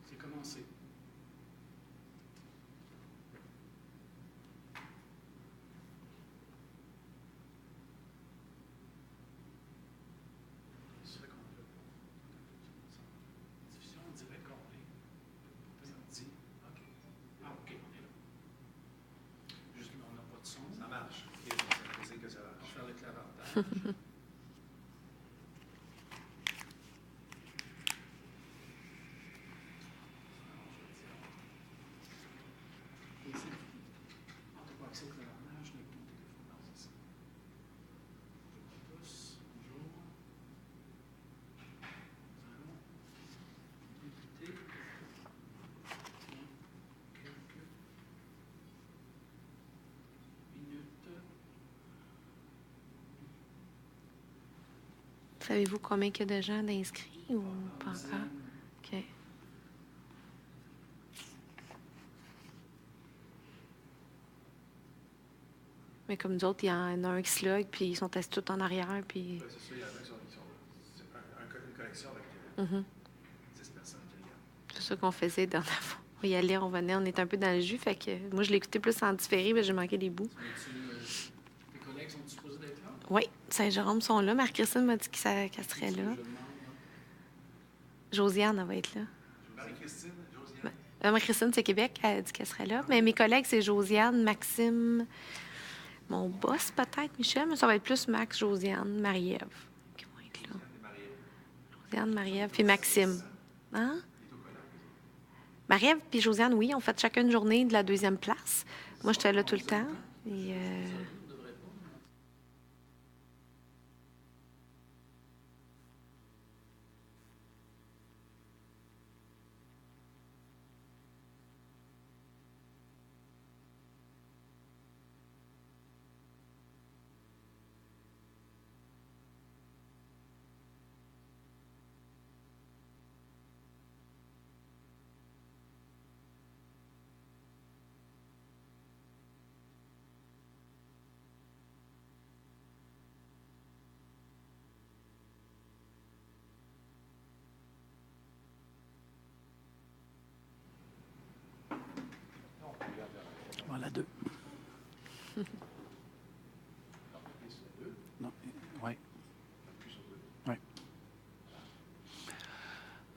C'est commencé. C'est vrai qu'on a diffusion en direct complet. Samedi. OK. Ah, OK, on est là. Juste, on n'a pas de son. Ça marche. OK, c'est que ça On va marche. faire le clavardage. Savez-vous combien il y a de gens d'inscrits ou pas encore? OK. Mais comme nous autres, il y en a un qui se log, puis ils sont assis tout en arrière, puis... Oui, c'est ça, il y en a qui sont c'est une connexion avec 10 personnes qui regardent. C'est ça qu'on faisait dans la fois. On y allait, on venait, on était un peu dans le jus, fait que moi, je l'écoutais plus en différé, mais j'ai manqué des bouts. Tes collègues sont supposés d'être là? Oui, Saint-Jérôme sont là. Marie-Christine m'a dit qu'elle serait là. Josiane, elle va être là. Marie-Christine, Josiane. Marie-Christine, c'est Québec, elle a dit qu'elle serait là. Mais mes collègues, c'est Josiane, Maxime, mon boss peut-être, Michel, mais ça va être plus Max, Josiane, Marie-Ève qui vont être là. Josiane, Marie-Ève, puis Maxime. Hein? Marie-Ève puis Josiane, oui, ont fait chacun une journée de la deuxième place. Moi, j'étais là tout le temps. Et, Voilà, 2. Non, oui. Oui.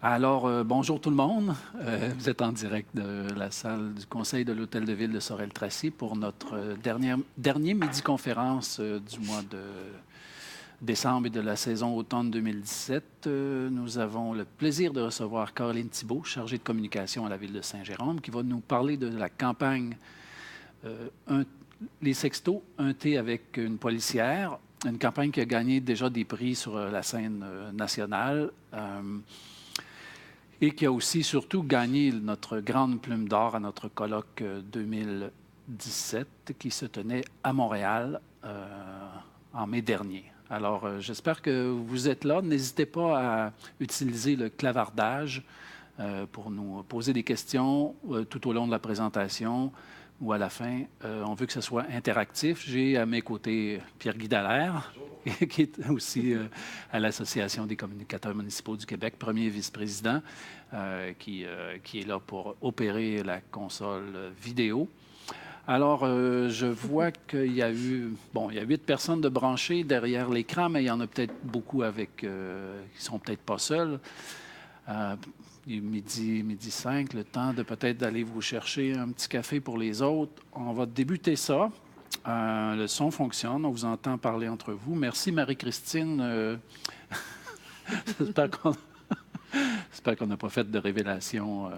Alors, bonjour tout le monde. Vous êtes en direct de la salle du Conseil de l'Hôtel de Ville de Sorel-Tracy pour notre dernier midi-conférence du mois de décembre et de la saison automne 2017. Nous avons le plaisir de recevoir Caroline Thibault, chargée de communication à la Ville de Saint-Jérôme, qui va nous parler de la campagne Les Sextos, un thé avec une policière, une campagne qui a gagné déjà des prix sur la scène nationale et qui a aussi surtout gagné notre grande plume d'or à notre colloque 2017 qui se tenait à Montréal en mai dernier. Alors, j'espère que vous êtes là. N'hésitez pas à utiliser le clavardage pour nous poser des questions tout au long de la présentation ou à la fin. On veut que ce soit interactif. J'ai à mes côtés Pierre-Guy Dallaire, qui est aussi à l'Association des communicateurs municipaux du Québec, premier vice-président, qui est là pour opérer la console vidéo. Alors, je vois qu'il y a eu, il y a 8 personnes de branchées derrière l'écran, mais il y en a peut-être beaucoup qui sont peut-être pas seuls. Il est midi 5, le temps de peut-être d'aller vous chercher un petit café pour les autres. On va débuter ça. Le son fonctionne, on vous entend parler entre vous. Merci Marie-Christine. J'espère qu'on n'a pas fait de révélation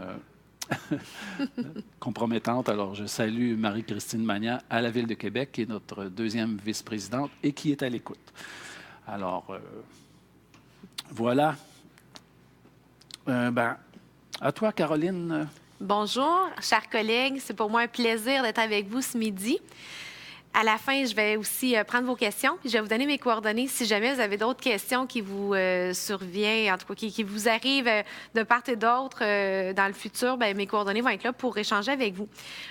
compromettante. Alors, je salue Marie-Christine Magnan à la Ville de Québec, qui est notre deuxième vice-présidente et qui est à l'écoute. Alors, voilà. À toi, Caroline. Bonjour, chers collègues. C'est pour moi un plaisir d'être avec vous ce midi. À la fin, je vais aussi prendre vos questions, puis je vais vous donner mes coordonnées si jamais vous avez d'autres questions qui vous surviennent, en tout cas qui vous arrivent de part et d'autre dans le futur. Bien, mes coordonnées vont être là pour échanger avec vous.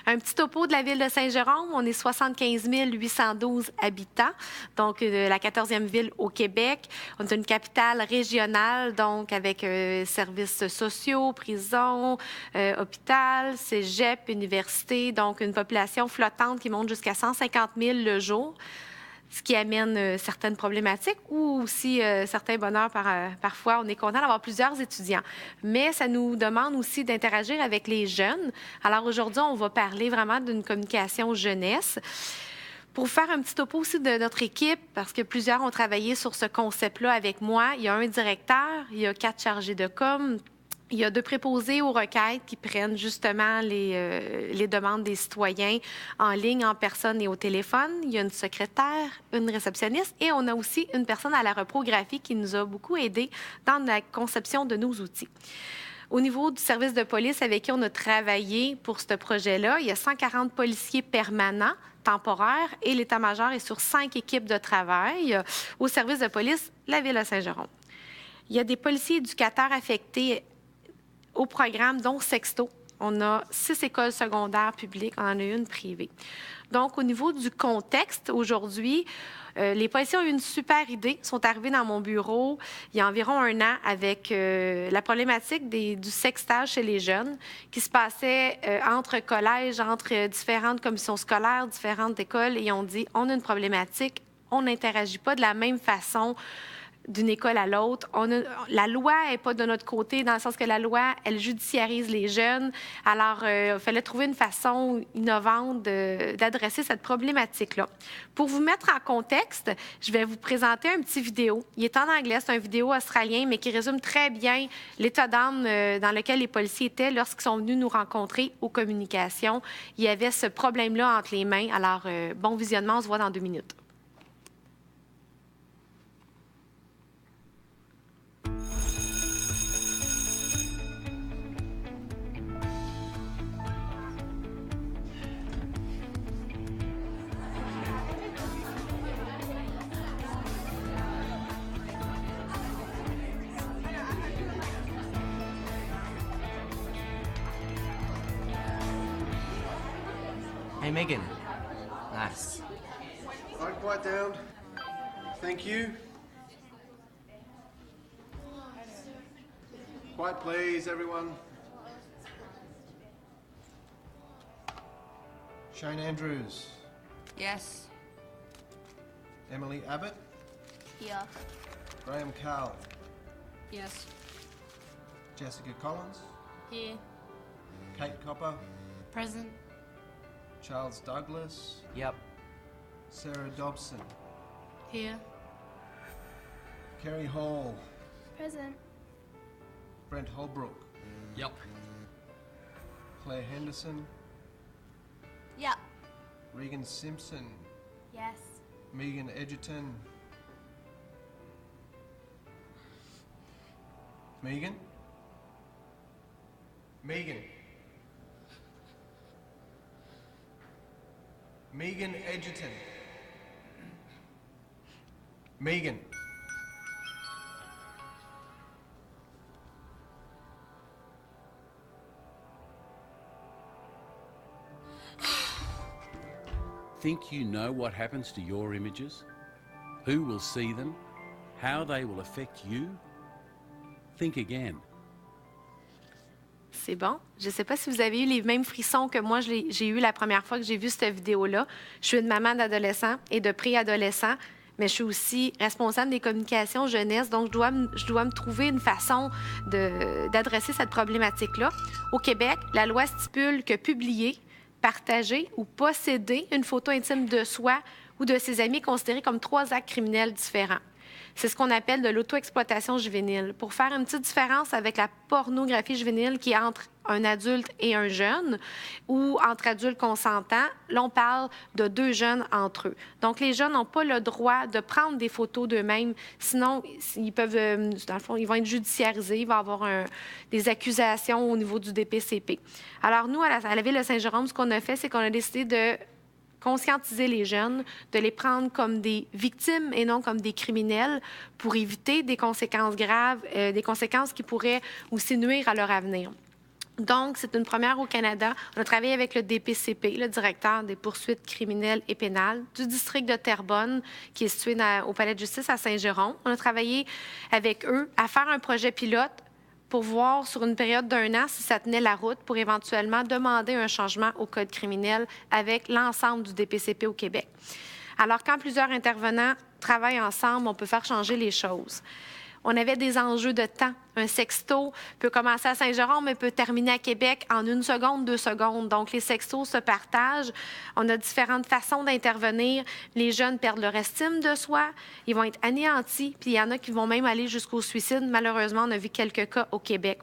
Un petit topo de la ville de Saint-Jérôme. On est 75 812 habitants, donc la 14e ville au Québec. On est une capitale régionale, donc avec services sociaux, prisons, hôpital, cégep, université, donc une population flottante qui monte jusqu'à 150 000 le jour, ce qui amène certaines problématiques ou aussi certains bonheurs parfois. On est content d'avoir plusieurs étudiants, mais ça nous demande aussi d'interagir avec les jeunes. Alors aujourd'hui, on va parler vraiment d'une communication jeunesse. Pour faire un petit topo aussi de notre équipe, parce que plusieurs ont travaillé sur ce concept-là avec moi, il y a un directeur, il y a 4 chargés de com', il y a 2 préposés aux requêtes qui prennent justement les demandes des citoyens en ligne, en personne et au téléphone. Il y a une secrétaire, une réceptionniste et on a aussi une personne à la reprographie qui nous a beaucoup aidés dans la conception de nos outils. Au niveau du service de police avec qui on a travaillé pour ce projet-là, il y a 140 policiers permanents, temporaires, et l'état-major est sur 5 équipes de travail au service de police de la ville de Saint-Jérôme. Il y a des policiers éducateurs affectés au programme, dont Sexto. On a 6 écoles secondaires publiques, on en a une privée. Donc, au niveau du contexte, aujourd'hui, les policiers ont eu une super idée, sont arrivés dans mon bureau il y a environ 1 an avec la problématique du sextage chez les jeunes qui se passait entre collèges, entre différentes commissions scolaires, différentes écoles, et on dit, on a une problématique, on n'interagit pas de la même façon d'une école à l'autre. La loi n'est pas de notre côté, dans le sens que la loi, elle judiciarise les jeunes. Alors, il fallait trouver une façon innovante d'adresser cette problématique-là. Pour vous mettre en contexte, je vais vous présenter un petit vidéo. Il est en anglais, c'est un vidéo australien, mais qui résume très bien l'état d'âme dans lequel les policiers étaient lorsqu'ils sont venus nous rencontrer aux communications. Il y avait ce problème-là entre les mains. Alors, bon visionnement, on se voit dans 2 minutes. Hey, Megan. Nice. All right, quiet down. Thank you. Quiet, please, everyone. Shane Andrews. Yes. Emily Abbott. Here. Graham Carl. Yes. Jessica Collins. Here. Kate Copper. Present. Charles Douglas. Yep. Sarah Dobson. Here. Kerry Hall. Present. Brent Holbrook. Yep. Claire Henderson. Yep. Regan Simpson. Yes. Megan Edgerton. Megan? Megan. Megan Edgerton. Megan. Think you know what happens to your images? Who will see them? How they will affect you? Think again. C'est bon. Je ne sais pas si vous avez eu les mêmes frissons que moi, j'ai eu la première fois que j'ai vu cette vidéo-là. Je suis une maman d'adolescents et de préadolescents, mais je suis aussi responsable des communications jeunesse, donc je dois me trouver une façon d'adresser cette problématique-là. Au Québec, la loi stipule que publier, partager ou posséder une photo intime de soi ou de ses amis est considéré comme 3 actes criminels différents. C'est ce qu'on appelle de l'auto-exploitation juvénile. Pour faire une petite différence avec la pornographie juvénile qui est entre un adulte et un jeune ou entre adultes consentants, là, on parle de 2 jeunes entre eux. Donc, les jeunes n'ont pas le droit de prendre des photos d'eux-mêmes. Sinon, ils peuvent, dans le fond, ils vont être judiciarisés. Il va y avoir des accusations au niveau du DPCP. Alors, nous, à la Ville de Saint-Jérôme, ce qu'on a fait, c'est qu'on a décidé de conscientiser les jeunes, de les prendre comme des victimes et non comme des criminels pour éviter des conséquences graves, des conséquences qui pourraient aussi nuire à leur avenir. Donc, c'est une première au Canada. On a travaillé avec le DPCP, le directeur des poursuites criminelles et pénales du district de Terrebonne, qui est situé au Palais de justice à Saint-Jérôme. On a travaillé avec eux à faire un projet pilote pour voir sur une période d'1 an si ça tenait la route pour éventuellement demander un changement au code criminel avec l'ensemble du DPCP au Québec. Alors, quand plusieurs intervenants travaillent ensemble, on peut faire changer les choses. On avait des enjeux de temps. Un sexto peut commencer à Saint-Jérôme, mais peut terminer à Québec en 1 seconde, 2 secondes. Donc, les sextos se partagent. On a différentes façons d'intervenir. Les jeunes perdent leur estime de soi. Ils vont être anéantis. Puis, il y en a qui vont même aller jusqu'au suicide. Malheureusement, on a vu quelques cas au Québec.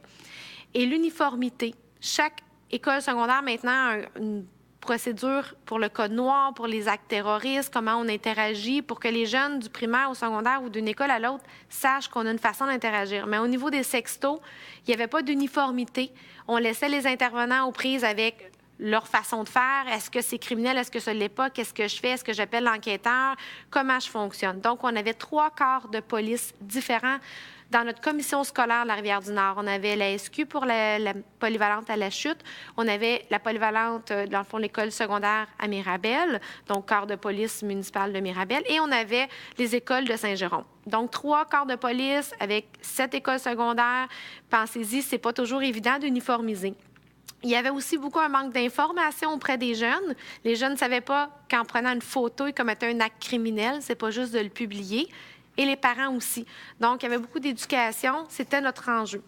Et l'uniformité. Chaque école secondaire, maintenant, a une procédure pour le code noir, pour les actes terroristes, comment on interagit, pour que les jeunes du primaire au secondaire ou d'une école à l'autre sachent qu'on a une façon d'interagir. Mais au niveau des sextos, il n'y avait pas d'uniformité. On laissait les intervenants aux prises avec leur façon de faire. Est-ce que c'est criminel? Est-ce que ce ne l'est pas? Qu'est-ce que je fais? Est-ce que j'appelle l'enquêteur? Comment je fonctionne? Donc, on avait 3 corps de police différents. Dans notre commission scolaire de la Rivière-du-Nord, on avait la SQ pour la polyvalente à la chute. On avait la polyvalente, dans le fond, l'école secondaire à Mirabel, donc corps de police municipal de Mirabel. Et on avait les écoles de Saint-Jérôme. Donc, 3 corps de police avec 7 écoles secondaires. Pensez-y, c'est pas toujours évident d'uniformiser. Il y avait aussi beaucoup un manque d'information auprès des jeunes. Les jeunes ne savaient pas qu'en prenant une photo, ils commettaient un acte criminel. C'est pas juste de le publier. Et les parents aussi. Donc, il y avait beaucoup d'éducation. C'était notre enjeu.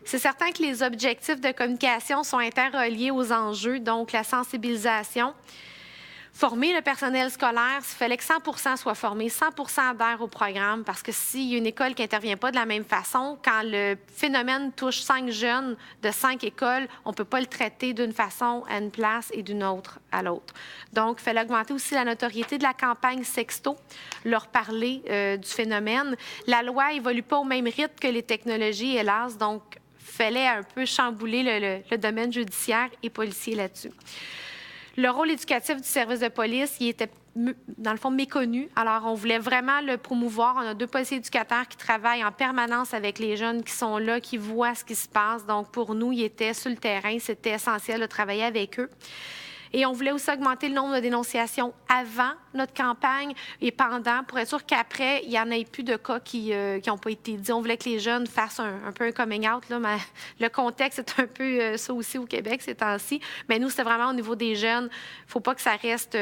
C'est certain que les objectifs de communication sont interreliés aux enjeux, donc la sensibilisation. Former le personnel scolaire, il fallait que 100 soit formé, 100 adhèrent au programme, parce que s'il y a une école qui n'intervient pas de la même façon, quand le phénomène touche 5 jeunes de 5 écoles, on ne peut pas le traiter d'une façon à une place et d'une autre à l'autre. Donc, il fallait augmenter aussi la notoriété de la campagne Sexto, leur parler du phénomène. La loi n'évolue pas au même rythme que les technologies, hélas, donc il fallait un peu chambouler le domaine judiciaire et policier là-dessus. Le rôle éducatif du service de police, il était, dans le fond, méconnu. Alors, on voulait vraiment le promouvoir. On a 2 policiers éducateurs qui travaillent en permanence avec les jeunes qui sont là, qui voient ce qui se passe. Donc, pour nous, ils étaient sur le terrain. C'était essentiel de travailler avec eux. Et on voulait aussi augmenter le nombre de dénonciations avant notre campagne et pendant, pour être sûr qu'après, il n'y en ait plus de cas qui n'ont pas été dits. On voulait que les jeunes fassent un peu un coming out, là, mais le contexte est un peu ça aussi au Québec ces temps-ci. Mais nous, c'est vraiment au niveau des jeunes. Il ne faut pas que ça reste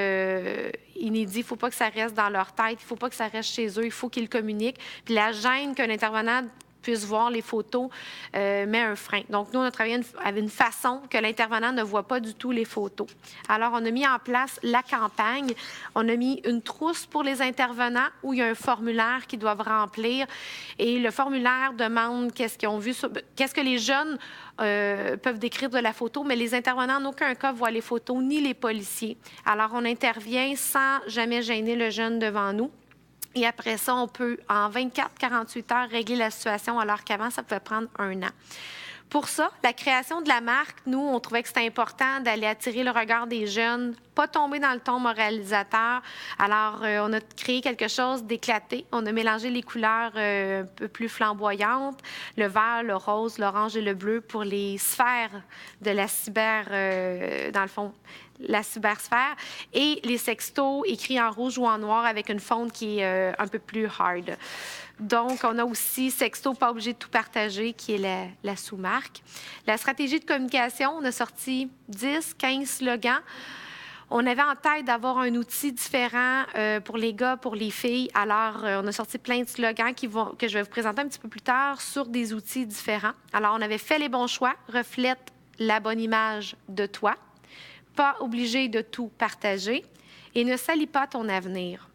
inédit, il ne faut pas que ça reste dans leur tête, il ne faut pas que ça reste chez eux, il faut qu'ils communiquent. Puis la gêne qu'un intervenant puisse voir les photos, met un frein. Donc, nous, on a travaillé avec une façon que l'intervenant ne voit pas du tout les photos. Alors, on a mis en place la campagne. On a mis une trousse pour les intervenants où il y a un formulaire qu'ils doivent remplir. Et le formulaire demande qu'est-ce qu'ils ont vu, qu'est-ce que les jeunes peuvent décrire de la photo, mais les intervenants, en aucun cas, voient les photos, ni les policiers. Alors, on intervient sans jamais gêner le jeune devant nous. Et après ça, on peut, en 24-48 heures, régler la situation, alors qu'avant, ça pouvait prendre 1 an. Pour ça, la création de la marque, nous, on trouvait que c'était important d'aller attirer le regard des jeunes, pas tomber dans le ton moralisateur. Alors, on a créé quelque chose d'éclaté. On a mélangé les couleurs un peu plus flamboyantes, le vert, le rose, l'orange et le bleu pour les sphères de la dans le fond, la cybersphère, et les sextos écrits en rouge ou en noir avec une fonte qui est un peu plus hard. Donc, on a aussi Sexto, pas obligé de tout partager, qui est la sous-marque. La stratégie de communication, on a sorti 10, 15 slogans. On avait en tête d'avoir un outil différent pour les gars, pour les filles. Alors, on a sorti plein de slogans que je vais vous présenter un petit peu plus tard sur des outils différents. Alors, on avait fait les bons choix, reflète la bonne image de toi, pas obligé de tout partager et ne salis pas ton avenir.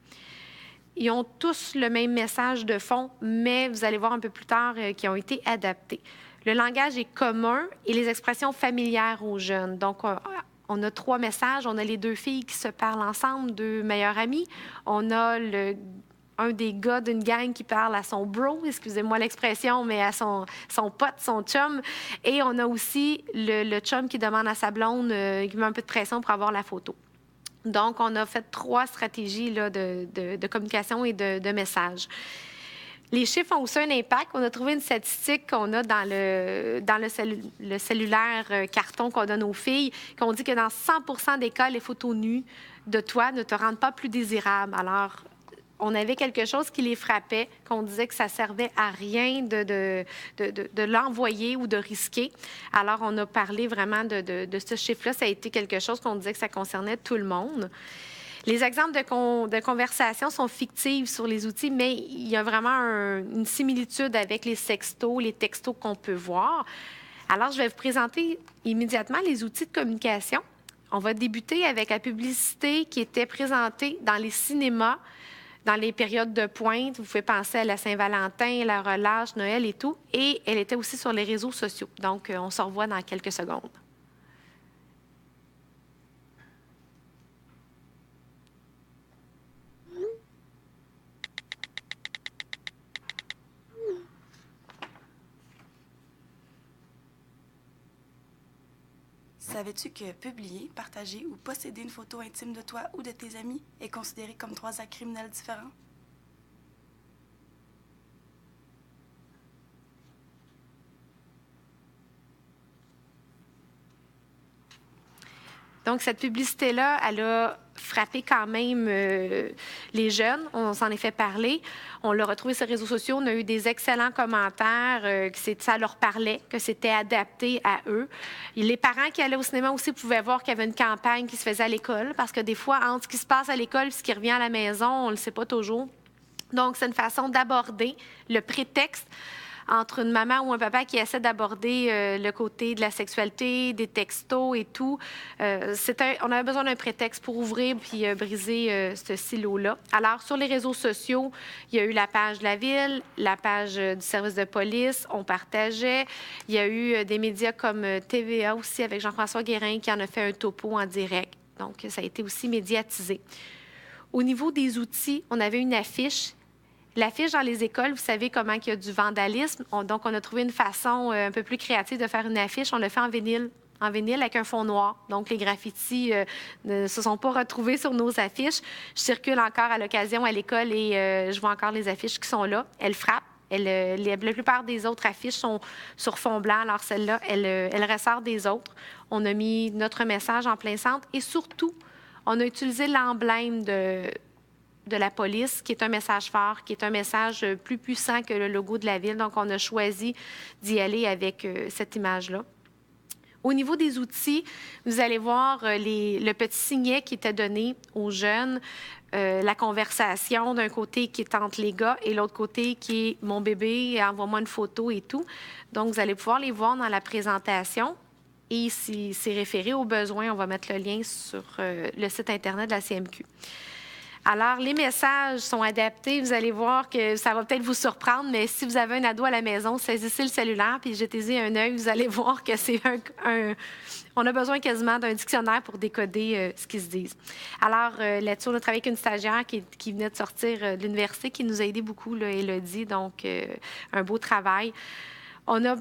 Ils ont tous le même message de fond, mais vous allez voir un peu plus tard qui ont été adaptés. Le langage est commun et les expressions familières aux jeunes. Donc, on a 3 messages. On a les 2 filles qui se parlent ensemble, 2 meilleures amies. On a un des gars d'une gang qui parle à son bro, excusez-moi l'expression, mais à son pote, son chum. Et on a aussi le chum qui demande à sa blonde, qui met un peu de pression pour avoir la photo. Donc, on a fait 3 stratégies là, de communication et de messages. Les chiffres ont aussi un impact. On a trouvé une statistique qu'on a dans le cellulaire carton qu'on donne aux filles, qu'on dit que dans 100 des cas, les photos nues de toi ne te rendent pas plus désirable. Alors, on avait quelque chose qui les frappait, qu'on disait que ça servait à rien de l'envoyer ou de risquer. Alors, on a parlé vraiment de ce chiffre-là. Ça a été quelque chose qu'on disait que ça concernait tout le monde. Les exemples de conversation sont fictifs sur les outils, mais il y a vraiment une similitude avec les sextos, les textos qu'on peut voir. Alors, je vais vous présenter immédiatement les outils de communication. On va débuter avec la publicité qui était présentée dans les cinémas dans les périodes de pointe. Vous pouvez penser à la Saint-Valentin, la relâche, Noël et tout. Et elle était aussi sur les réseaux sociaux. Donc, on se revoit dans quelques secondes. Savais-tu que publier, partager ou posséder une photo intime de toi ou de tes amis est considéré comme 3 actes criminels différents? Donc, cette publicité-là, elle a frappé quand même les jeunes. On s'en est fait parler. On l'a retrouvé sur les réseaux sociaux. On a eu des excellents commentaires, que ça leur parlait, que c'était adapté à eux. Et les parents qui allaient au cinéma aussi pouvaient voir qu'il y avait une campagne qui se faisait à l'école, parce que des fois, entre ce qui se passe à l'école et ce qui revient à la maison, on ne le sait pas toujours. Donc, c'est une façon d'aborder le prétexte entre une maman ou un papa qui essaie d'aborder le côté de la sexualité, des textos et tout. On avait besoin d'un prétexte pour ouvrir puis briser ce silo-là. Alors, sur les réseaux sociaux, il y a eu la page de la Ville, la page du service de police, on partageait. Il y a eu des médias comme TVA aussi, avec Jean-François Guérin, qui en a fait un topo en direct. Donc, ça a été aussi médiatisé. Au niveau des outils, on avait une affiche. L'affiche dans les écoles, vous savez comment il y a du vandalisme. Donc, on a trouvé une façon un peu plus créative de faire une affiche. On l'a fait en vinyle avec un fond noir. Donc, les graffitis ne se sont pas retrouvés sur nos affiches. Je circule encore à l'occasion à l'école et je vois encore les affiches qui sont là. Elles frappent. La plupart des autres affiches sont sur fond blanc. Alors, celle-là, elle ressort des autres. On a mis notre message en plein centre et surtout, on a utilisé l'emblème de la police, qui est un message fort, qui est un message plus puissant que le logo de la Ville. Donc, on a choisi d'y aller avec cette image-là. Au niveau des outils, vous allez voir le petit signet qui était donné aux jeunes, la conversation d'un côté qui est entre les gars et l'autre côté qui est « mon bébé, envoie-moi une photo » et tout. Donc, vous allez pouvoir les voir dans la présentation. Et si c'est référé aux besoins, on va mettre le lien sur le site Internet de la CMQ. Alors, les messages sont adaptés. Vous allez voir que ça va peut-être vous surprendre, mais si vous avez un ado à la maison, saisissez le cellulaire puis jetez-y un œil. Vous allez voir que c'est on a besoin quasiment d'un dictionnaire pour décoder ce qu'ils se disent. Alors, là-dessus, on a travaillé avec une stagiaire qui venait de sortir de l'université, qui nous a aidé beaucoup, là, Élodie. Donc, un beau travail. On a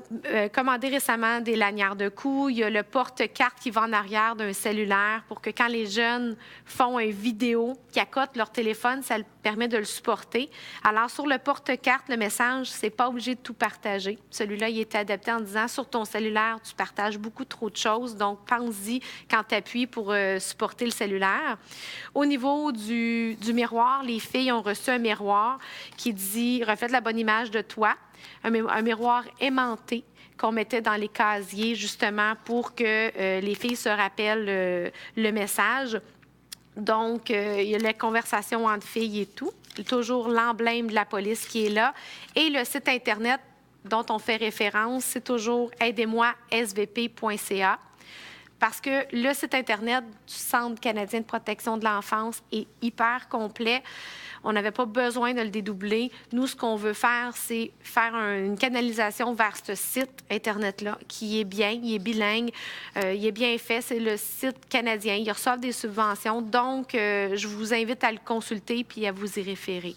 commandé récemment des lanières de cou. Il y a le porte-carte qui va en arrière d'un cellulaire pour que quand les jeunes font une vidéo, qui accotent leur téléphone, ça permet de le supporter. Alors, sur le porte-carte, le message, c'est pas obligé de tout partager. Celui-là, il est adapté en disant, sur ton cellulaire, tu partages beaucoup trop de choses, donc pense-y quand tu appuies pour supporter le cellulaire. Au niveau du miroir, les filles ont reçu un miroir qui dit « Reflète la bonne image de toi ». Un miroir aimanté qu'on mettait dans les casiers, justement, pour que les filles se rappellent le message. Donc, il y a la conversation entre filles et tout. Toujours l'emblème de la police qui est là. Et le site Internet dont on fait référence, c'est toujours aidez-moi-svp.ca. Parce que le site Internet du Centre canadien de protection de l'enfance est hyper complet. On n'avait pas besoin de le dédoubler. Nous, ce qu'on veut faire, c'est faire une canalisation vers ce site Internet-là, qui est bien, il est bilingue, il est bien fait. C'est le site canadien. Ils reçoivent des subventions. Donc, je vous invite à le consulter puis à vous y référer.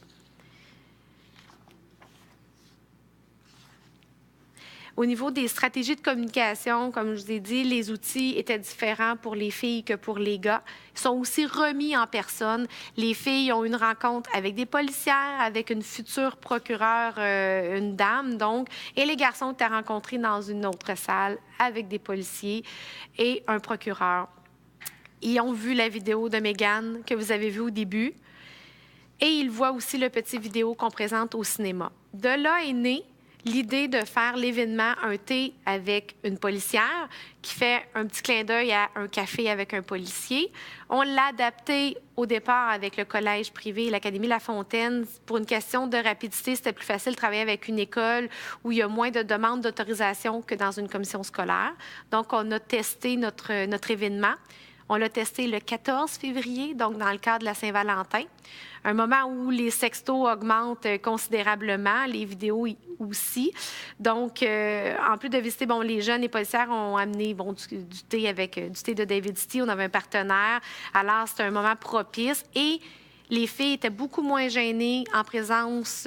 Au niveau des stratégies de communication, comme je vous ai dit, les outils étaient différents pour les filles que pour les gars. Ils sont aussi remis en personne. Les filles ont une rencontre avec des policières, avec une future procureure, une dame, donc, et les garçons étaient rencontrés dans une autre salle avec des policiers et un procureur. Ils ont vu la vidéo de Mégane que vous avez vue au début et ils voient aussi le petit vidéo qu'on présente au cinéma. De là est née l'idée de faire l'événement Un thé avec une policière qui fait un petit clin d'œil à un café avec un policier. On l'a adapté au départ avec le collège privé et l'Académie La Fontaine. Pour une question de rapidité, c'était plus facile de travailler avec une école où il y a moins de demandes d'autorisation que dans une commission scolaire. Donc, on a testé notre événement. On l'a testé le 14 février, donc dans le cadre de la Saint-Valentin. Un moment où les sextos augmentent considérablement, les vidéos aussi. Donc, en plus de visiter, les jeunes et policières ont amené du thé avec du thé de David City. On avait un partenaire. Alors, c'était un moment propice. Et les filles étaient beaucoup moins gênées en présence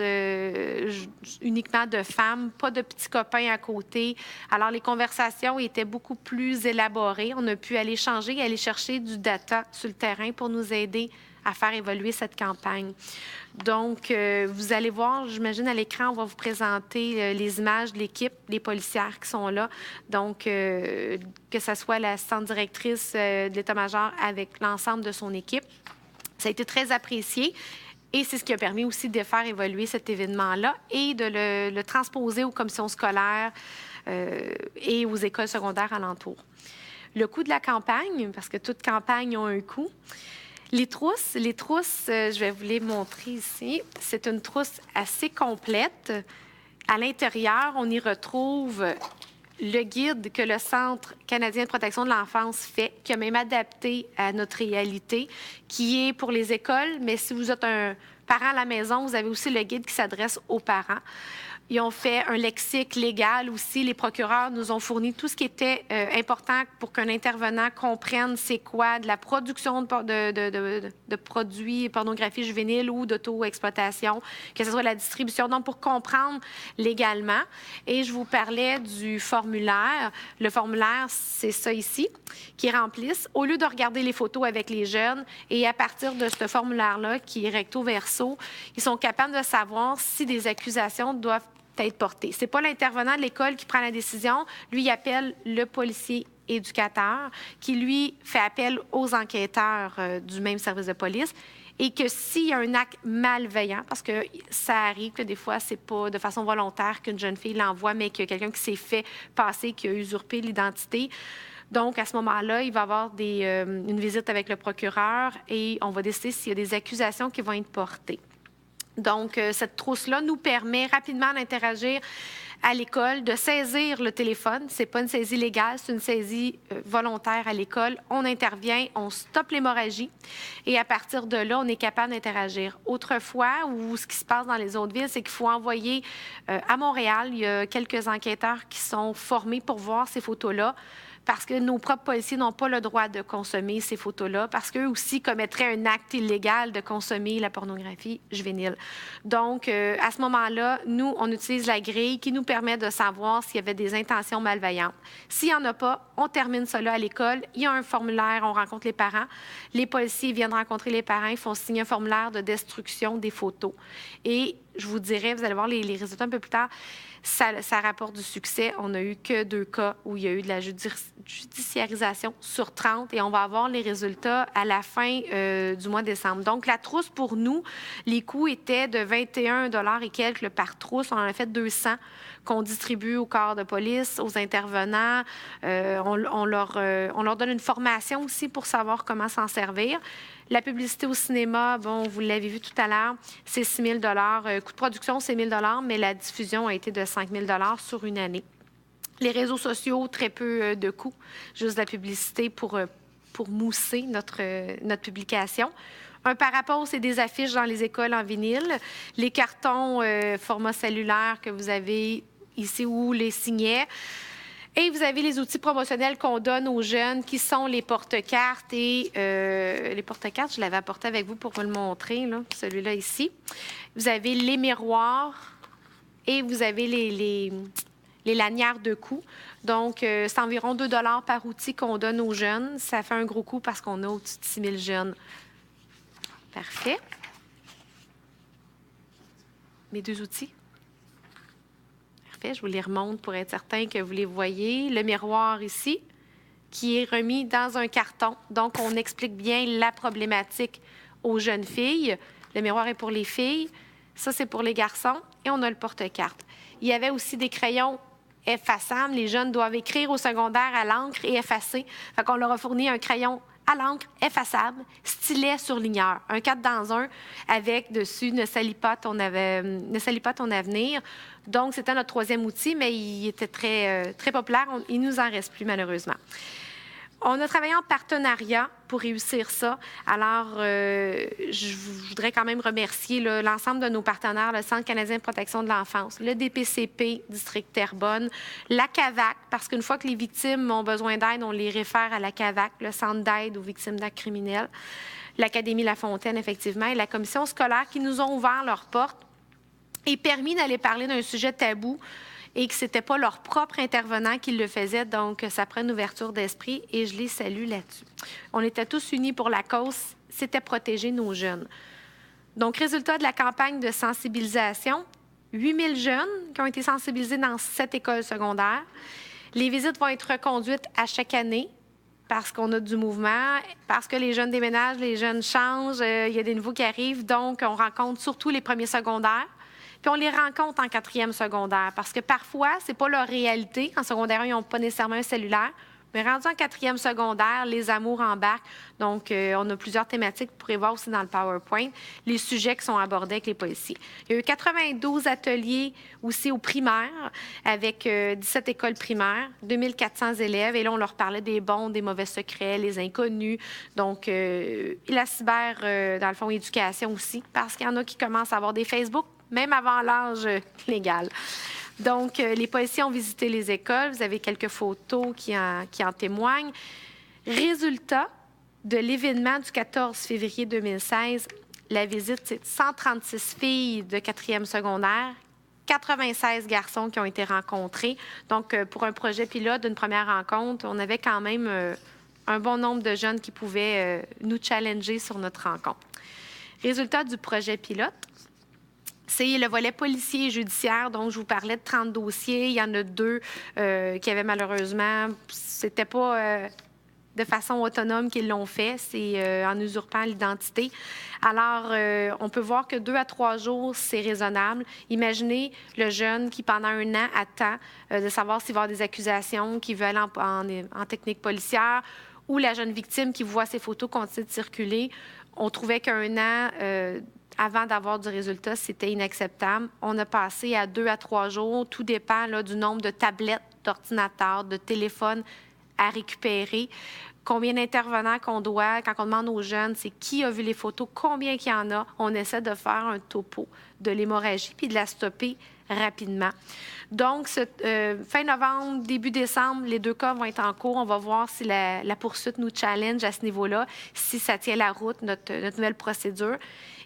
uniquement de femmes, pas de petits copains à côté. Alors, les conversations étaient beaucoup plus élaborées. On a pu aller changer et aller chercher du data sur le terrain pour nous aider à faire évoluer cette campagne. Donc, vous allez voir, j'imagine à l'écran, on va vous présenter les images de l'équipe, les policières qui sont là. Donc, que ce soit l'assistante directrice de l'état-major avec l'ensemble de son équipe. Ça a été très apprécié et c'est ce qui a permis aussi de faire évoluer cet événement-là et de le transposer aux commissions scolaires et aux écoles secondaires alentours. Le coût de la campagne, parce que toute campagne a un coût. Les trousses, je vais vous les montrer ici. C'est une trousse assez complète. À l'intérieur, on y retrouve le guide que le Centre canadien de protection de l'enfance fait, qui a même adapté à notre réalité, qui est pour les écoles, mais si vous êtes un parent à la maison, vous avez aussi le guide qui s'adresse aux parents. Ils ont fait un lexique légal aussi. Les procureurs nous ont fourni tout ce qui était important pour qu'un intervenant comprenne c'est quoi de la production de produits pornographie juvénile ou d'auto-exploitation, que ce soit la distribution. Donc, pour comprendre légalement. Et je vous parlais du formulaire. Le formulaire, c'est ça ici, qu'ils remplissent. Au lieu de regarder les photos avec les jeunes, et à partir de ce formulaire-là, qui est recto-verso, ils sont capables de savoir si des accusations doivent être portées. Ce n'est pas l'intervenant de l'école qui prend la décision. Lui, il appelle le policier éducateur qui, lui, fait appel aux enquêteurs du même service de police et que s'il y a un acte malveillant, parce que ça arrive que des fois, c'est pas de façon volontaire qu'une jeune fille l'envoie, mais qu'il y a quelqu'un qui s'est fait passer, qui a usurpé l'identité. Donc, à ce moment-là, il va y avoir une visite avec le procureur et on va décider s'il y a des accusations qui vont être portées. Donc, cette trousse-là nous permet rapidement d'interagir à l'école, de saisir le téléphone. Ce n'est pas une saisie légale, c'est une saisie volontaire à l'école. On intervient, on stoppe l'hémorragie et à partir de là, on est capable d'interagir. Autrefois, ou ce qui se passe dans les autres villes, c'est qu'il faut envoyer à Montréal, il y a quelques enquêteurs qui sont formés pour voir ces photos-là, parce que nos propres policiers n'ont pas le droit de consommer ces photos-là, parce qu'eux aussi commettraient un acte illégal de consommer la pornographie juvénile. Donc, à ce moment-là, nous, on utilise la grille qui nous permet de savoir s'il y avait des intentions malveillantes. S'il n'y en a pas, on termine cela à l'école. Il y a un formulaire, on rencontre les parents. Les policiers viennent rencontrer les parents, ils font signer un formulaire de destruction des photos. Et je vous dirais, vous allez voir les résultats un peu plus tard, ça rapporte du succès. On n'a eu que 2 cas où il y a eu de la judiciarisation sur 30 et on va avoir les résultats à la fin du mois de décembre. Donc, la trousse, pour nous, les coûts étaient de 21 $ et quelques par trousse. On en a fait 200 qu'on distribue au corps de police, aux intervenants. On leur donne une formation aussi pour savoir comment s'en servir. La publicité au cinéma, vous l'avez vu tout à l'heure, c'est 6 000 $. Coût de production, c'est 1 000 $, mais la diffusion a été de 5 000 $ sur une année. Les réseaux sociaux, très peu de coûts, juste la publicité pour mousser notre publication. Un parapose et des affiches dans les écoles en vinyle. Les cartons format cellulaire que vous avez ici ou les signets. Et vous avez les outils promotionnels qu'on donne aux jeunes qui sont les porte-cartes. Et les porte-cartes, je l'avais apporté avec vous pour vous le montrer, là, celui-là ici. Vous avez les miroirs et vous avez les les lanières de coût. Donc, c'est environ 2 $ par outil qu'on donne aux jeunes. Ça fait un gros coût parce qu'on a au-dessus de 6 000 jeunes. Parfait. Mes 2 outils. Parfait. Je vous les remonte pour être certain que vous les voyez. Le miroir ici, qui est remis dans un carton. Donc, on explique bien la problématique aux jeunes filles. Le miroir est pour les filles. Ça, c'est pour les garçons. Et on a le porte-carte. Il y avait aussi des crayons effaçables. Les jeunes doivent écrire au secondaire à l'encre et effacer. Fait qu'on leur a fourni un crayon à l'encre, effaçable, stylet surligneur. Un 4 dans 1 avec dessus « Ne salis pas ton avenir ». Donc, c'était notre 3e outil, mais il était très, très populaire. Il nous en reste plus, malheureusement. On a travaillé en partenariat pour réussir ça. Alors, je voudrais quand même remercier l'ensemble de nos partenaires, le Centre canadien de protection de l'enfance, le DPCP, District Terrebonne, la CAVAC, parce qu'une fois que les victimes ont besoin d'aide, on les réfère à la CAVAC, le Centre d'aide aux victimes d'actes criminels, l'Académie La Fontaine, effectivement, et la commission scolaire qui nous ont ouvert leurs portes et permis d'aller parler d'un sujet tabou et que ce n'était pas leur propre intervenant qui le faisait. Donc, ça prend une ouverture d'esprit et je les salue là-dessus. On était tous unis pour la cause, c'était protéger nos jeunes. Donc, résultat de la campagne de sensibilisation, 8 000 jeunes qui ont été sensibilisés dans 7 écoles secondaires. Les visites vont être reconduites à chaque année parce qu'on a du mouvement, parce que les jeunes déménagent, les jeunes changent, il y a des nouveaux qui arrivent. Donc, on rencontre surtout les premiers secondaires. Puis on les rencontre en 4e secondaire parce que parfois, ce n'est pas leur réalité. En secondaire 1, ils n'ont pas nécessairement un cellulaire. Mais rendu en 4e secondaire, les amours embarquent. Donc, on a plusieurs thématiques. Vous pourrez voir aussi dans le PowerPoint les sujets qui sont abordés avec les policiers. Il y a eu 92 ateliers aussi au primaire avec 17 écoles primaires, 2400 élèves. Et là, on leur parlait des bons, des mauvais secrets, les inconnus. Donc, la cyber, dans le fond, éducation aussi, parce qu'il y en a qui commencent à avoir des Facebook, même avant l'âge légal. Donc, les policiers ont visité les écoles. Vous avez quelques photos qui en témoignent. Résultat de l'événement du 14 février 2016, la visite, c'est 136 filles de 4e secondaire, 96 garçons qui ont été rencontrés. Donc, pour un projet pilote d'une première rencontre, on avait quand même un bon nombre de jeunes qui pouvaient nous challenger sur notre rencontre. Résultat du projet pilote, c'est le volet policier et judiciaire. Donc, je vous parlais de 30 dossiers. Il y en a 2 qui avaient malheureusement... C'était pas de façon autonome qu'ils l'ont fait. C'est en usurpant l'identité. Alors, on peut voir que 2 à 3 jours, c'est raisonnable. Imaginez le jeune qui, pendant 1 an, attend de savoir s'il va y avoir des accusations, qui veut aller en technique policière, ou la jeune victime qui voit ses photos continuer de circuler. On trouvait qu'1 an... avant d'avoir du résultat, c'était inacceptable. On a passé à 2 à 3 jours. Tout dépend là, du nombre de tablettes, d'ordinateurs, de téléphones à récupérer. Combien d'intervenants qu'on doit, quand on demande aux jeunes, c'est qui a vu les photos, combien qu'il y en a. On essaie de faire un topo de l'hémorragie puis de la stopper rapidement. Donc, fin novembre, début décembre, les 2 cas vont être en cours. On va voir si la poursuite nous challenge à ce niveau-là, si ça tient la route, notre nouvelle procédure.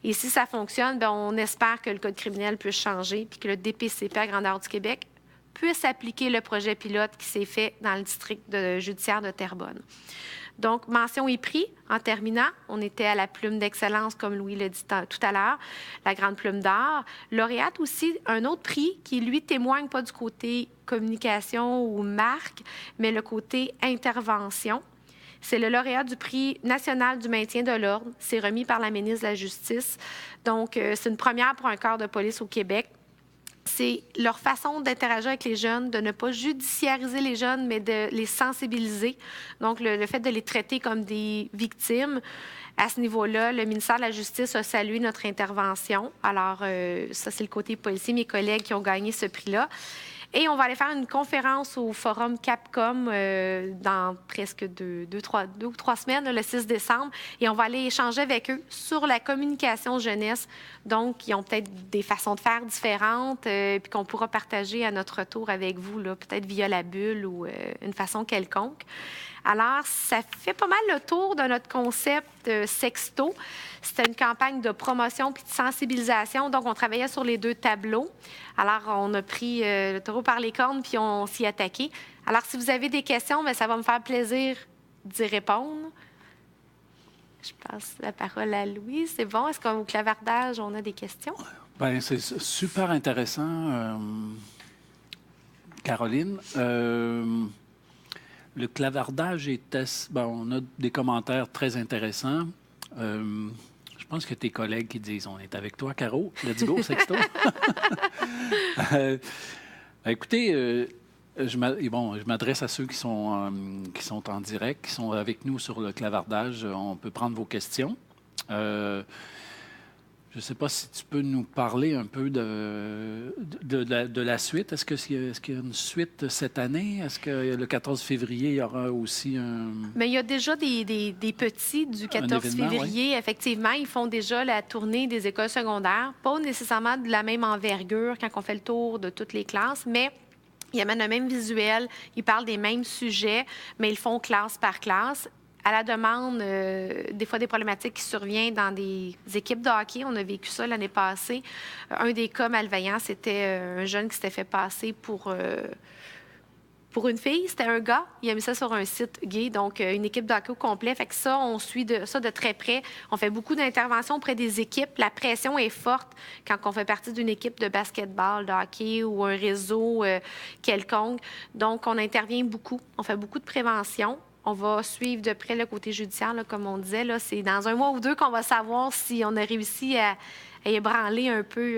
Et si ça fonctionne, bien, on espère que le Code criminel puisse changer puis que le DPCP à grandeur du Québec puisse appliquer le projet pilote qui s'est fait dans le district judiciaire de Terrebonne. Donc, mention et prix. En terminant, on était à la plume d'excellence, comme Louis l'a dit tout à l'heure, la grande plume d'or. Lauréate aussi, un autre prix qui, lui, témoigne pas du côté communication ou marque, mais le côté intervention. C'est le lauréat du prix national du maintien de l'ordre. C'est remis par la ministre de la Justice. Donc, c'est une première pour un corps de police au Québec. C'est leur façon d'interagir avec les jeunes, de ne pas judiciariser les jeunes, mais de les sensibiliser. Donc, le fait de les traiter comme des victimes, à ce niveau-là, le ministère de la Justice a salué notre intervention. Alors, ça, c'est le côté policier, mes collègues qui ont gagné ce prix-là. Et on va aller faire une conférence au Forum Capcom dans presque 2 ou 3 semaines, le 6 décembre. Et on va aller échanger avec eux sur la communication jeunesse. Donc, ils ont peut-être des façons de faire différentes, puis qu'on pourra partager à notre tour avec vous, là, peut-être via la bulle ou une façon quelconque. Alors, ça fait pas mal le tour de notre concept Sexto. C'était une campagne de promotion puis de sensibilisation. Donc, on travaillait sur les 2 tableaux. Alors, on a pris le taureau par les cornes puis on s'y attaquait. Alors, si vous avez des questions, bien, ça va me faire plaisir d'y répondre. Je passe la parole à Louis. C'est bon? Est-ce qu'au clavardage, on a des questions? Bien, c'est super intéressant, Caroline. Le clavardage était... Bon, on a des commentaires très intéressants. Je pense que tes collègues qui disent « On est avec toi, Caro. Let's go, Sexto. » Écoutez, je m'adresse à ceux qui sont en direct, qui sont avec nous sur le clavardage. On peut prendre vos questions. Je ne sais pas si tu peux nous parler un peu de la suite. Est-ce qu'il y a une suite cette année? Est-ce que le 14 février, il y aura aussi un... Mais il y a déjà des petits du 14 février. Oui. Effectivement, ils font déjà la tournée des écoles secondaires. Pas nécessairement de la même envergure quand on fait le tour de toutes les classes, mais ils amènent le même visuel. Ils parlent des mêmes sujets, mais ils font classe par classe. À la demande, des fois, des problématiques qui surviennent dans des équipes de hockey. On a vécu ça l'année passée. Un des cas malveillants, c'était un jeune qui s'était fait passer pour une fille. C'était un gars. Il a mis ça sur un site gay, donc une équipe de hockey au complet. Fait que ça, on suit ça de très près. On fait beaucoup d'interventions auprès des équipes. La pression est forte quand on fait partie d'une équipe de basketball, de hockey ou un réseau quelconque. Donc, on intervient beaucoup. On fait beaucoup de prévention. On va suivre de près le côté judiciaire, là, comme on disait. Là, c'est dans 1 mois ou 2 qu'on va savoir si on a réussi à ébranler un peu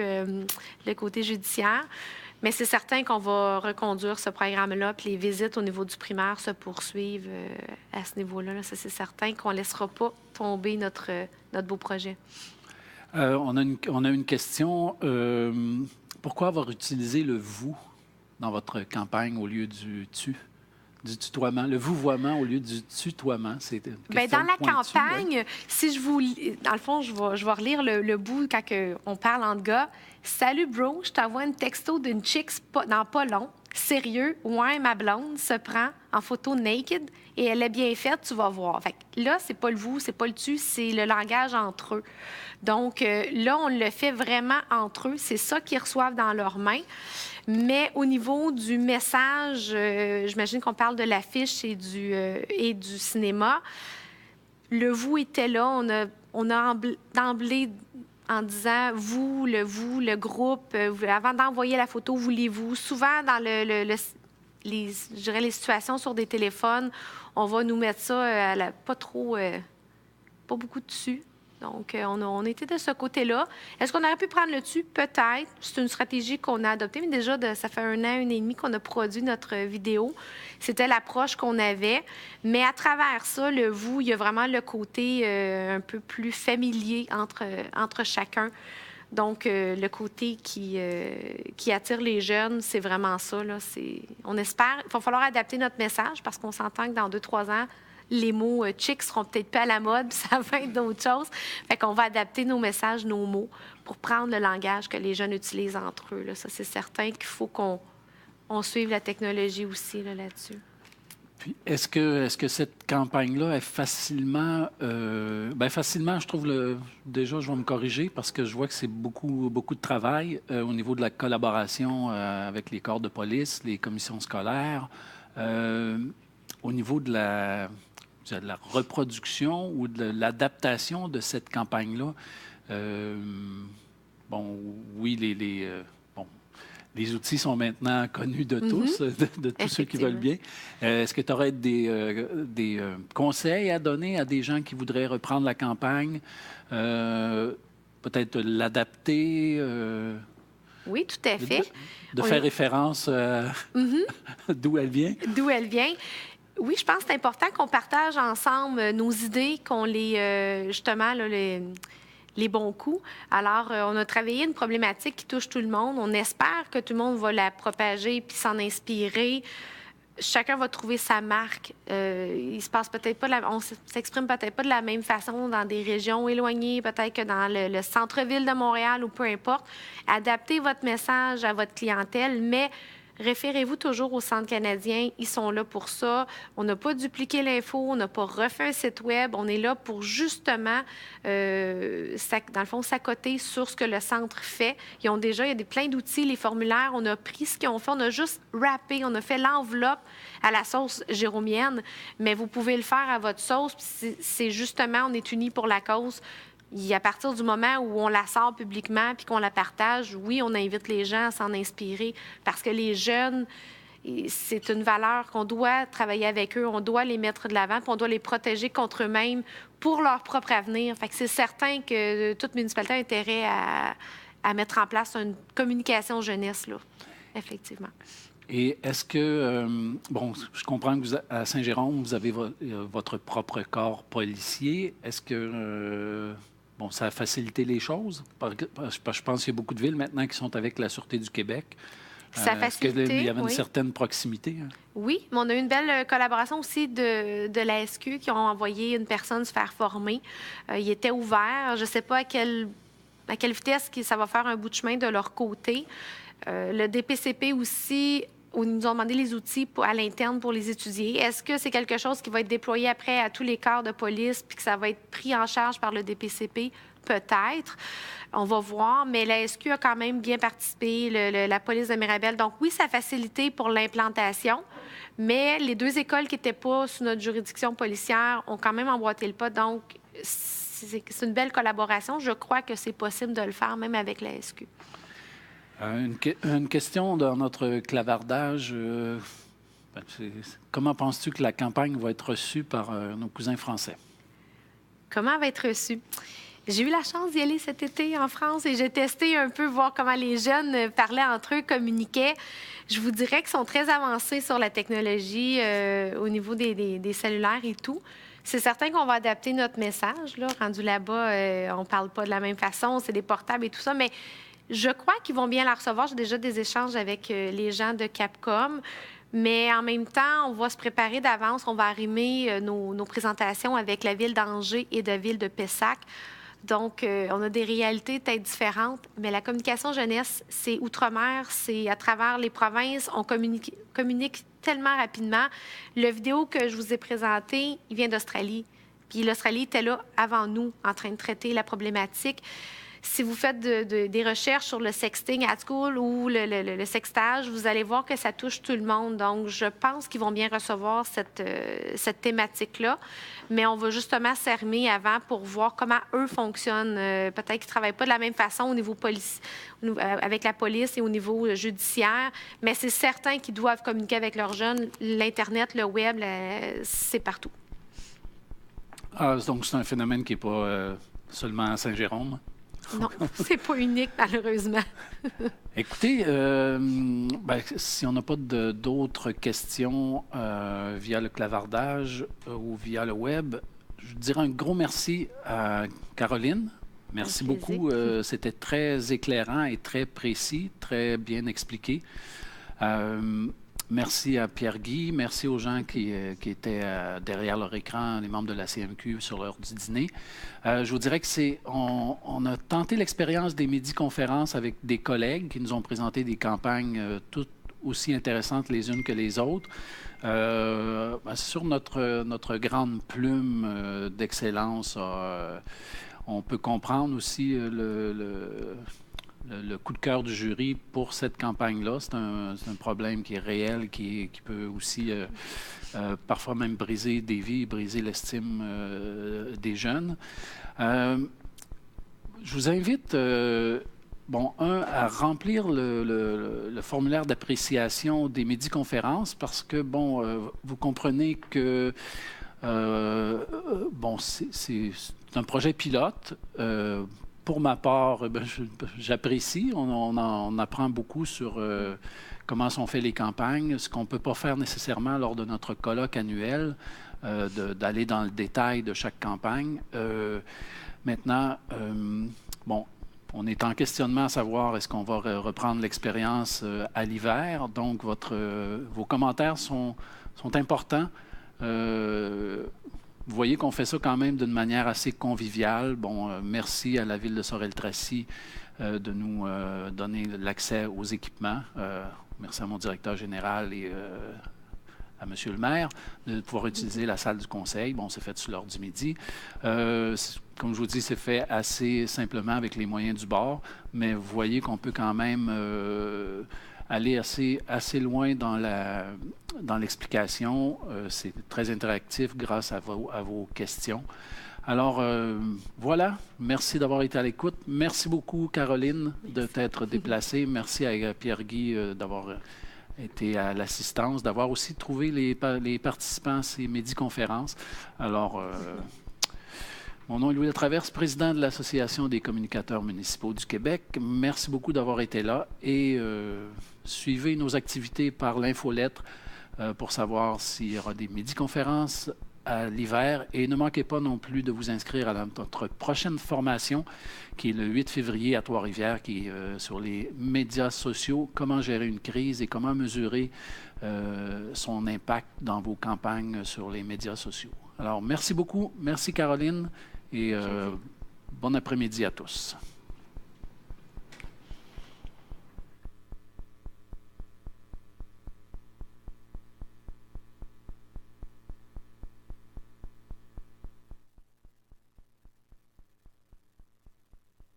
le côté judiciaire. Mais c'est certain qu'on va reconduire ce programme-là, puis les visites au niveau du primaire se poursuivent à ce niveau-là. Là. Ça, c'est certain qu'on ne laissera pas tomber notre beau projet. On a une question. Pourquoi avoir utilisé le « vous » dans votre campagne au lieu du « tu » ? Du tutoiement, le vouvoiement au lieu du tutoiement, c'est une question dans la pointue, campagne, ouais. Si je vous... Dans le fond, je vais relire le bout quand on parle entre gars. « Salut, bro, je t'envoie une texto d'une chick dans pas long. Sérieux, ouais, ma blonde se prend en photo naked et elle est bien faite, tu vas voir. » Fait que là, c'est pas le vous, c'est pas le tu, c'est le langage entre eux. Donc là, on le fait vraiment entre eux. C'est ça qu'ils reçoivent dans leurs mains. Mais au niveau du message, j'imagine qu'on parle de l'affiche et du cinéma. Le « vous » était là. On a d'emblée en disant « vous », le groupe. Avant d'envoyer la photo, voulez-vous. Souvent, dans les situations sur des téléphones, on va nous mettre ça pas beaucoup dessus. Donc, on était de ce côté-là. Est-ce qu'on aurait pu prendre le dessus? Peut-être. C'est une stratégie qu'on a adoptée, mais déjà, ça fait 1 an, 1 an et demi qu'on a produit notre vidéo. C'était l'approche qu'on avait. Mais à travers ça, le « vous », il y a vraiment le côté un peu plus familier entre chacun. Donc, le côté qui attire les jeunes, c'est vraiment ça. Là. On espère. Il va falloir adapter notre message parce qu'on s'entend que dans 2-3 ans, les mots « chic » seront peut-être pas à la mode, puis ça va être d'autres choses. Fait qu'on va adapter nos messages, nos mots, pour prendre le langage que les jeunes utilisent entre eux. Là. Ça, c'est certain qu'il faut qu'on suive la technologie aussi là-dessus. Puis, est-ce que cette campagne-là est facilement... facilement, je trouve... Déjà, je vais me corriger parce que je vois que c'est beaucoup de travail au niveau de la collaboration avec les corps de police, les commissions scolaires, au niveau de la reproduction ou de l'adaptation de cette campagne-là. Les outils sont maintenant connus de tous, de tous ceux qui veulent bien. Est-ce que tu aurais des conseils à donner à des gens qui voudraient reprendre la campagne, peut-être l'adapter? Oui, tout à fait. De faire référence d'où elle vient? D'où elle vient. Oui, je pense que c'est important qu'on partage ensemble nos idées, qu'on justement, les bons coups. Alors, on a travaillé une problématique qui touche tout le monde. On espère que tout le monde va la propager puis s'en inspirer. Chacun va trouver sa marque. Il se passe peut-être pas on s'exprime peut-être pas de la même façon dans des régions éloignées, peut-être que dans le centre-ville de Montréal ou peu importe. Adaptez votre message à votre clientèle, mais référez-vous toujours au Centre canadien. Ils sont là pour ça. On n'a pas dupliqué l'info, on n'a pas refait un site web. On est là pour justement, dans le fond, s'accoter sur ce que le Centre fait. Il y a plein d'outils, les formulaires. On a pris ce qu'ils ont fait. On a juste wrappé, on a fait l'enveloppe à la sauce jéromienne. Mais vous pouvez le faire à votre sauce. C'est justement, on est unis pour la cause. À partir du moment où on la sort publiquement puis qu'on la partage, oui, on invite les gens à s'en inspirer parce que les jeunes, c'est une valeur qu'on doit travailler avec eux, on doit les mettre de l'avant puis on doit les protéger contre eux-mêmes pour leur propre avenir. Fait que c'est certain que toute municipalité a intérêt à mettre en place une communication jeunesse, là, effectivement. Et est-ce que, je comprends que à Saint-Jérôme, vous avez votre propre corps policier. Est-ce que, ça a facilité les choses? Je pense qu'il y a beaucoup de villes maintenant qui sont avec la Sûreté du Québec. Ça a facilité, est-ce qu'il y avait une oui. certaine proximité? Hein? Oui, mais on a eu une belle collaboration aussi de la SQ qui ont envoyé une personne se faire former. Il était ouvert. Je ne sais pas à quelle vitesse ça va faire un bout de chemin de leur côté. Le DPCP aussi, où ils nous ont demandé les outils à l'interne pour les étudier. Est-ce que c'est quelque chose qui va être déployé après à tous les corps de police puis que ça va être pris en charge par le DPCP? Peut-être. On va voir, mais la SQ a quand même bien participé, la police de Mirabel. Donc oui, ça a facilité pour l'implantation, mais les 2 écoles qui n'étaient pas sous notre juridiction policière ont quand même emboîté le pas. Donc, c'est une belle collaboration. Je crois que c'est possible de le faire, même avec la SQ. Une question dans notre clavardage. Comment penses-tu que la campagne va être reçue par nos cousins français? Comment elle va être reçue? J'ai eu la chance d'y aller cet été en France et j'ai testé un peu, voir comment les jeunes parlaient entre eux, communiquaient. Je vous dirais qu'ils sont très avancés sur la technologie au niveau des cellulaires et tout. C'est certain qu'on va adapter notre message. Là. Rendu là-bas, on ne parle pas de la même façon, c'est des portables et tout ça, mais je crois qu'ils vont bien la recevoir. J'ai déjà des échanges avec les gens de Capcom. Mais en même temps, on va se préparer d'avance. On va arrimer nos présentations avec la ville d'Angers et de la ville de Pessac. Donc, on a des réalités peut-être différentes, mais la communication jeunesse, c'est outre-mer, c'est à travers les provinces. On communique tellement rapidement. Le vidéo que je vous ai présenté, il vient d'Australie. Puis l'Australie était là avant nous, en train de traiter la problématique. Si vous faites des recherches sur le sexting at school ou le sextage, vous allez voir que ça touche tout le monde. Donc, je pense qu'ils vont bien recevoir cette thématique-là. Mais on va justement s'armer avant pour voir comment eux fonctionnent. Peut-être qu'ils ne travaillent pas de la même façon au niveau avec la police et au niveau judiciaire. Mais c'est certain qu'ils doivent communiquer avec leurs jeunes. L'Internet, le Web, c'est partout. Donc, c'est un phénomène qui n'est pas seulement à Saint-Jérôme? Non, c'est pas unique, malheureusement. Écoutez, si on n'a pas d'autres questions via le clavardage ou via le web, je dirais un gros merci à Caroline. Merci beaucoup. C'était très éclairant et très précis, très bien expliqué. Merci à Pierre-Guy. Merci aux gens qui étaient derrière leur écran, les membres de la CMQ sur l'heure du dîner. Je vous dirais que on a tenté l'expérience des midi-conférences avec des collègues qui nous ont présenté des campagnes toutes aussi intéressantes les unes que les autres. Sur notre grande plume d'excellence, on peut comprendre aussi le coup de cœur du jury pour cette campagne-là. C'est un problème qui est réel, qui peut aussi parfois même briser des vies, briser l'estime des jeunes. Je vous invite, à remplir le formulaire d'appréciation des midi-conférences parce que, vous comprenez que c'est un projet pilote. Pour ma part, j'apprécie. On apprend beaucoup sur comment sont faites les campagnes, ce qu'on ne peut pas faire nécessairement lors de notre colloque annuel, d'aller dans le détail de chaque campagne. Maintenant, on est en questionnement à savoir est-ce qu'on va reprendre l'expérience à l'hiver. Donc, vos commentaires sont importants. Vous voyez qu'on fait ça quand même d'une manière assez conviviale. Merci à la Ville de Sorel-Tracy de nous donner l'accès aux équipements. Merci à mon directeur général et à M. le maire de pouvoir utiliser la salle du conseil. Bon, c'est fait sur l'heure du midi. Comme je vous dis, c'est fait assez simplement avec les moyens du bord, mais vous voyez qu'on peut quand même aller assez loin dans l'explication. C'est très interactif grâce à vos questions. Alors, voilà. Merci d'avoir été à l'écoute. Merci beaucoup, Caroline, de t'être déplacée. Merci à Pierre-Guy d'avoir été à l'assistance, d'avoir aussi trouvé les participants à ces midi-conférences. Alors, mon nom est Louis Latraverse, président de l'Association des communicateurs municipaux du Québec. Merci beaucoup d'avoir été là et suivez nos activités par l'infolettre pour savoir s'il y aura des midi-conférences à l'hiver. Et ne manquez pas non plus de vous inscrire à notre prochaine formation qui est le 8 février à Trois-Rivières, qui est sur les médias sociaux, comment gérer une crise et comment mesurer son impact dans vos campagnes sur les médias sociaux. Alors, merci beaucoup. Merci Caroline et bon après-midi à tous.